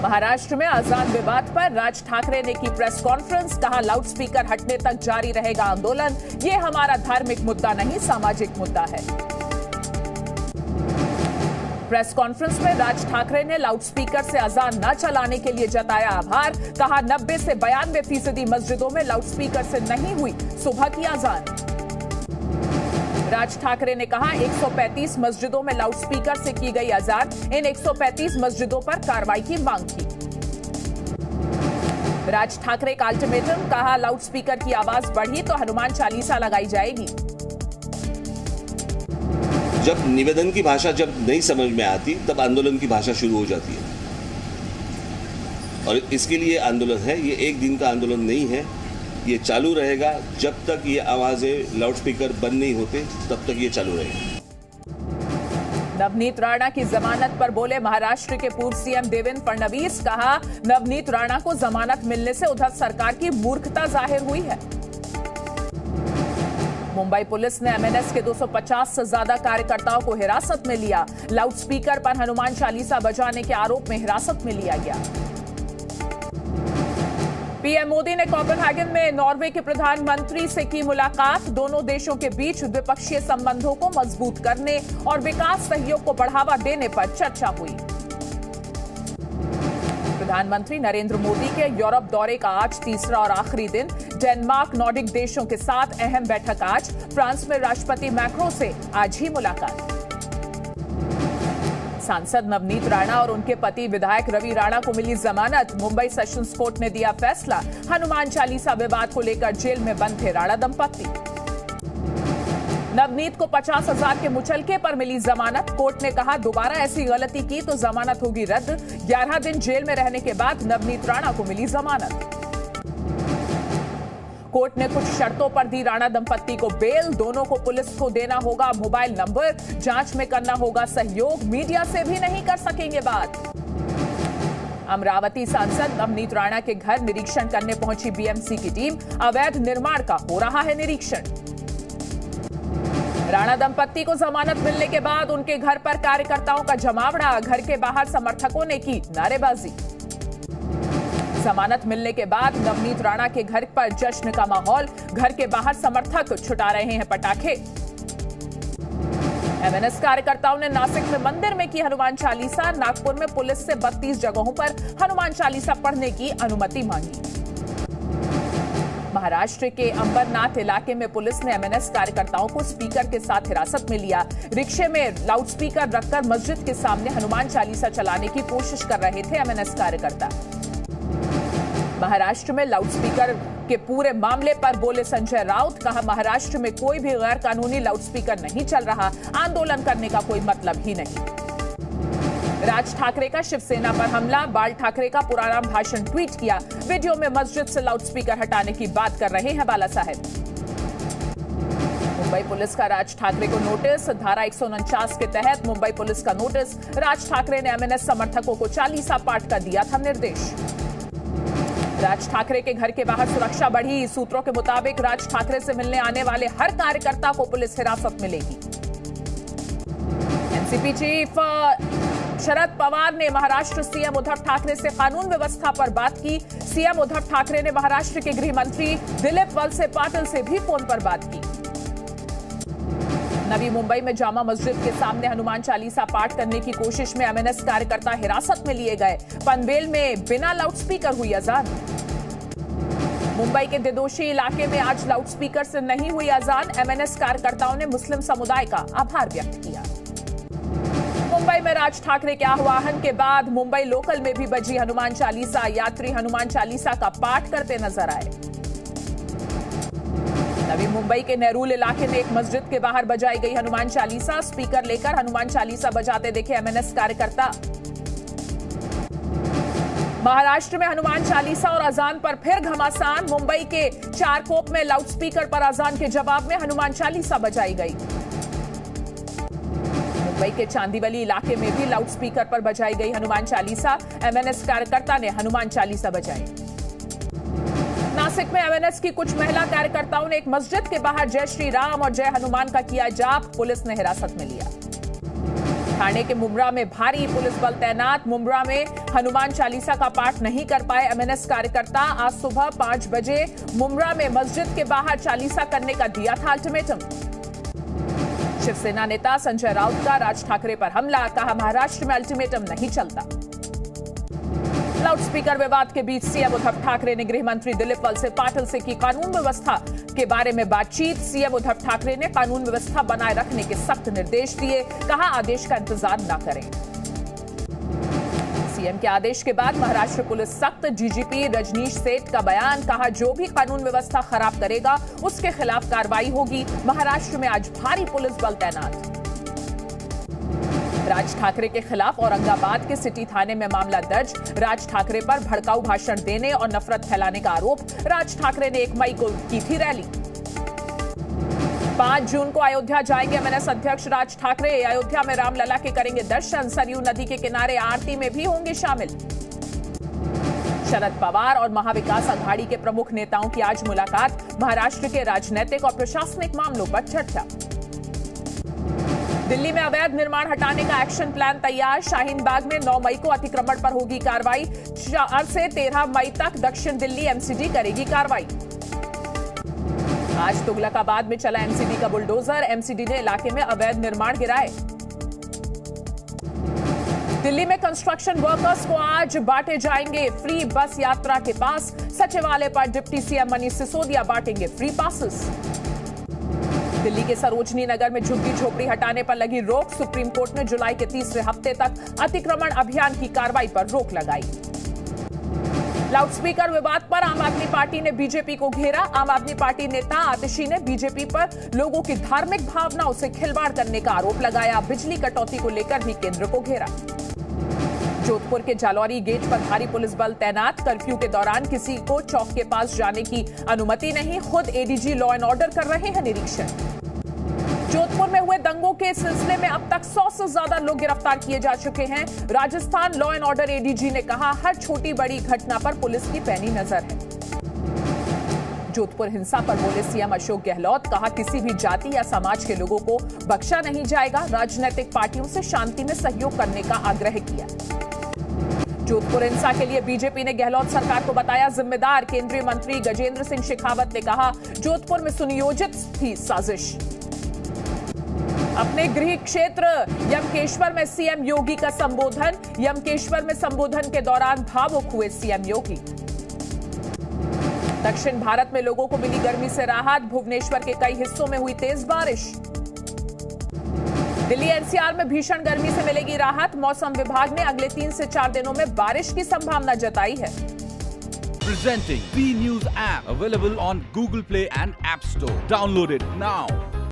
महाराष्ट्र में अजान विवाद पर राज ठाकरे ने की प्रेस कॉन्फ्रेंस, कहा लाउडस्पीकर हटने तक जारी रहेगा आंदोलन। ये हमारा धार्मिक मुद्दा नहीं, सामाजिक मुद्दा है। प्रेस कॉन्फ्रेंस में राज ठाकरे ने लाउडस्पीकर से अजान न चलाने के लिए जताया आभार, कहा 90 से 92% मस्जिदों में लाउडस्पीकर से नहीं हुई सुबह की अजान। राज ठाकरे ने कहा 135 मस्जिदों में लाउडस्पीकर से की गई अजान, इन 135 मस्जिदों पर कार्रवाई की मांग की। राज ठाकरे का अल्टीमेटम, कहा लाउडस्पीकर की आवाज बढ़ी तो हनुमान चालीसा लगाई जाएगी। जब निवेदन की भाषा जब नहीं समझ में आती तब आंदोलन की भाषा शुरू हो जाती है, और इसके लिए आंदोलन है। ये एक दिन का आंदोलन नहीं है, ये चालू रहेगा जब तक ये आवाजें लाउडस्पीकर बंद नहीं होते, तब तक ये चालू रहेगा। नवनीत राणा की जमानत पर बोले महाराष्ट्र के पूर्व सीएम देवेंद्र फडणवीस, कहा नवनीत राणा को जमानत मिलने से उधर सरकार की मूर्खता जाहिर हुई है। मुंबई पुलिस ने एमएनएस के 250 से ज्यादा कार्यकर्ताओं को हिरासत में लिया, लाउडस्पीकर पर हनुमान चालीसा बजाने के आरोप में हिरासत में लिया गया। पीएम मोदी ने कोपेनहेगन में नॉर्वे के प्रधानमंत्री से की मुलाकात, दोनों देशों के बीच द्विपक्षीय संबंधों को मजबूत करने और विकास सहयोग को बढ़ावा देने पर चर्चा हुई। प्रधानमंत्री नरेंद्र मोदी के यूरोप दौरे का आज तीसरा और आखिरी दिन, डेनमार्क नॉर्डिक देशों के साथ अहम बैठक आज, फ्रांस में राष्ट्रपति मैक्रों से आज ही मुलाकात। सांसद नवनीत राणा और उनके पति विधायक रवि राणा को मिली जमानत, मुंबई सेशंस कोर्ट ने दिया फैसला, हनुमान चालीसा विवाद को लेकर जेल में बंद थे राणा दंपत्ति। नवनीत को 50,000 के मुचलके पर मिली जमानत, कोर्ट ने कहा दोबारा ऐसी गलती की तो जमानत होगी रद्द। 11 दिन जेल में रहने के बाद नवनीत राणा को मिली जमानत। कोर्ट ने कुछ शर्तों पर दी राणा दंपत्ति को बेल, दोनों को पुलिस को देना होगा मोबाइल नंबर, जांच में करना होगा सहयोग, मीडिया से भी नहीं कर सकेंगे बात। अमरावती सांसद नवनीत राणा के घर निरीक्षण करने पहुंची बीएमसी की टीम, अवैध निर्माण का हो रहा है निरीक्षण। राणा दंपत्ति को जमानत मिलने के बाद उनके घर पर कार्यकर्ताओं का जमावड़ा, घर के बाहर समर्थकों ने की नारेबाजी। जमानत मिलने के बाद नवनीत राणा के घर पर जश्न का माहौल, घर के बाहर समर्थक छुटा रहे हैं पटाखे। एमएनएस कार्यकर्ताओं ने नासिक में मंदिर में की हनुमान चालीसा, नागपुर में पुलिस से 32 जगहों पर हनुमान चालीसा पढ़ने की अनुमति मांगी। महाराष्ट्र के अंबरनाथ इलाके में पुलिस ने एमएनएस कार्यकर्ताओं को स्पीकर के साथ हिरासत में लिया, रिक्शे में लाउडस्पीकर रखकर मस्जिद के सामने हनुमान चालीसा चलाने की कोशिश कर रहे थे एमएनएस कार्यकर्ता। महाराष्ट्र में लाउडस्पीकर के पूरे मामले पर बोले संजय राउत, कहा महाराष्ट्र में कोई भी गैर कानूनी लाउडस्पीकर नहीं चल रहा, आंदोलन करने का कोई मतलब ही नहीं। राज ठाकरे का शिवसेना पर हमला, बाल ठाकरे का पुराना भाषण ट्वीट किया, वीडियो में मस्जिद से लाउडस्पीकर हटाने की बात कर रहे हैं बाला साहेब। मुंबई पुलिस का राज ठाकरे को नोटिस, धारा 149 के तहत मुंबई पुलिस का नोटिस, राज ठाकरे ने एमएनएस समर्थकों को चालीसा पाठ का दिया था निर्देश। राज ठाकरे के घर के बाहर सुरक्षा बढ़ी, सूत्रों के मुताबिक राज ठाकरे से मिलने आने वाले हर कार्यकर्ता को पुलिस हिरासत मिलेगी। एनसीपी चीफ शरद पवार ने महाराष्ट्र सीएम उद्धव ठाकरे से कानून व्यवस्था पर बात की, सीएम उद्धव ठाकरे ने महाराष्ट्र के गृह मंत्री दिलीप वलसे पाटिल से भी फोन पर बात की। नवी मुंबई में जामा मस्जिद के सामने हनुमान चालीसा पाठ करने की कोशिश में एमएनएस कार्यकर्ता हिरासत में लिए गए, पनवेल में बिना लाउडस्पीकर हुई अजान। मुंबई के दिदोशी इलाके में आज लाउडस्पीकर से नहीं हुई अजान, एमएनएस कार्यकर्ताओं ने मुस्लिम समुदाय का आभार व्यक्त किया। मुंबई में राज ठाकरे के आह्वान के बाद मुंबई लोकल में भी बजी हनुमान चालीसा, यात्री हनुमान चालीसा का पाठ करते नजर आए। नवी मुंबई के नेहरू इलाके में एक मस्जिद के बाहर बजाई गई हनुमान चालीसा, स्पीकर लेकर हनुमान चालीसा बजाते देखे एमएनएस कार्यकर्ता। महाराष्ट्र में हनुमान चालीसा और अजान पर फिर घमासान, मुंबई के चारकोप में लाउडस्पीकर पर अजान के जवाब में हनुमान चालीसा बजाई गई। मुंबई के चांदीवली इलाके में भी लाउडस्पीकर पर बजाई गई हनुमान चालीसा, एमएनएस कार्यकर्ता ने हनुमान चालीसा बजाई। नासिक में एमएनएस की कुछ महिला कार्यकर्ताओं ने एक मस्जिद के बाहर जय श्री राम और जय हनुमान का किया जाप, पुलिस ने हिरासत में लिया। ठाणे के मुंब्रा में भारी पुलिस बल तैनात। मुंब्रा में हनुमान चालीसा का पाठ नहीं कर पाए एमएनएस कार्यकर्ता। आज सुबह 5 बजे मुंब्रा में मस्जिद के बाहर चालीसा करने का दिया था अल्टीमेटम। शिवसेना नेता संजय राउत का राज ठाकरे पर हमला, कहा महाराष्ट्र में अल्टीमेटम नहीं चलता। लाउडस्पीकर विवाद के बीच सीएम उद्धव ठाकरे ने गृह मंत्री दिलीप वलसे पाटिल से की कानून व्यवस्था के बारे में बातचीत। सीएम उद्धव ठाकरे ने कानून व्यवस्था बनाए रखने के सख्त निर्देश दिए, कहा आदेश का इंतजार न करें। सीएम के आदेश के बाद महाराष्ट्र पुलिस सख्त। डीजीपी रजनीश सेठ का बयान, कहा जो भी कानून व्यवस्था खराब करेगा उसके खिलाफ कार्रवाई होगी। महाराष्ट्र में आज भारी पुलिस बल तैनात। राज ठाकरे के खिलाफ औरंगाबाद के सिटी थाने में मामला दर्ज। राज ठाकरे पर भड़काऊ भाषण देने और नफरत फैलाने का आरोप। राज ठाकरे ने 1 मई को की थी रैली। 5 जून को अयोध्या जाएंगे एमएनएस अध्यक्ष राज ठाकरे। अयोध्या में रामलला के करेंगे दर्शन। सरयू नदी के किनारे आरती में भी होंगे शामिल। शरद पवार और महाविकास अघाड़ी के प्रमुख नेताओं की आज मुलाकात। महाराष्ट्र के राजनीतिक और प्रशासनिक मामलों पर चर्चा। दिल्ली में अवैध निर्माण हटाने का एक्शन प्लान तैयार। शाहीन बाग में 9 मई को अतिक्रमण पर होगी कार्रवाई। 4 से 13 मई तक दक्षिण दिल्ली एमसीडी करेगी कार्रवाई। आज तुगलकाबाद में चला एमसीडी का बुलडोजर। एमसीडी ने इलाके में अवैध निर्माण गिराए। दिल्ली में कंस्ट्रक्शन वर्कर्स को आज बांटे जाएंगे फ्री बस यात्रा के पास। सचिवालय पर डिप्टी सीएम मनीष सिसोदिया बांटेंगे फ्री पासेस। दिल्ली के सरोजनी नगर में झुग्गी झोपड़ी हटाने पर लगी रोक। सुप्रीम कोर्ट ने जुलाई के तीसरे हफ्ते तक अतिक्रमण अभियान की कार्रवाई पर रोक लगाई। लाउडस्पीकर विवाद पर आम आदमी पार्टी ने बीजेपी को घेरा। आम आदमी पार्टी नेता आतिशी ने बीजेपी पर लोगों की धार्मिक भावनाओं से खिलवाड़ करने का आरोप लगाया। बिजली कटौती को लेकर भी केंद्र को घेरा। जोधपुर के जालौरी गेट पर भारी पुलिस बल तैनात। कर्फ्यू के दौरान किसी को चौक के पास जाने की अनुमति नहीं। खुद एडीजी लॉ एंड ऑर्डर कर रहे हैं निरीक्षण। जोधपुर में हुए दंगों के सिलसिले में अब तक 100 से ज्यादा लोग गिरफ्तार किए जा चुके हैं। Rajasthan law and order ADG ने कहा हर छोटी बड़ी घटना पर पुलिस की पैनी नजर है। जोधपुर हिंसा पर बोले सीएम अशोक गहलोत, कहा किसी भी जाति या समाज के लोगों को बख्शा नहीं जाएगा। राजनीतिक पार्टियों से शांति में सहयोग करने का आग्रह किया। जोधपुर हिंसा के लिए बीजेपी ने गहलोत सरकार को बताया जिम्मेदार। केंद्रीय मंत्री गजेंद्र सिंह शेखावत ने कहा जोधपुर में सुनियोजित थी साजिश। अपने गृह क्षेत्र यमकेश्वर में सीएम योगी का संबोधन। यमकेश्वर में संबोधन के दौरान भावुक हुए सीएम योगी। दक्षिण भारत में लोगों को मिली गर्मी से राहत। भुवनेश्वर के कई हिस्सों में हुई तेज बारिश। दिल्ली एनसीआर में भीषण गर्मी से मिलेगी राहत। मौसम विभाग ने अगले 3 से 4 दिनों में बारिश की संभावना जताई है। Presenting B News app available on Google Play and App Store. Download it now.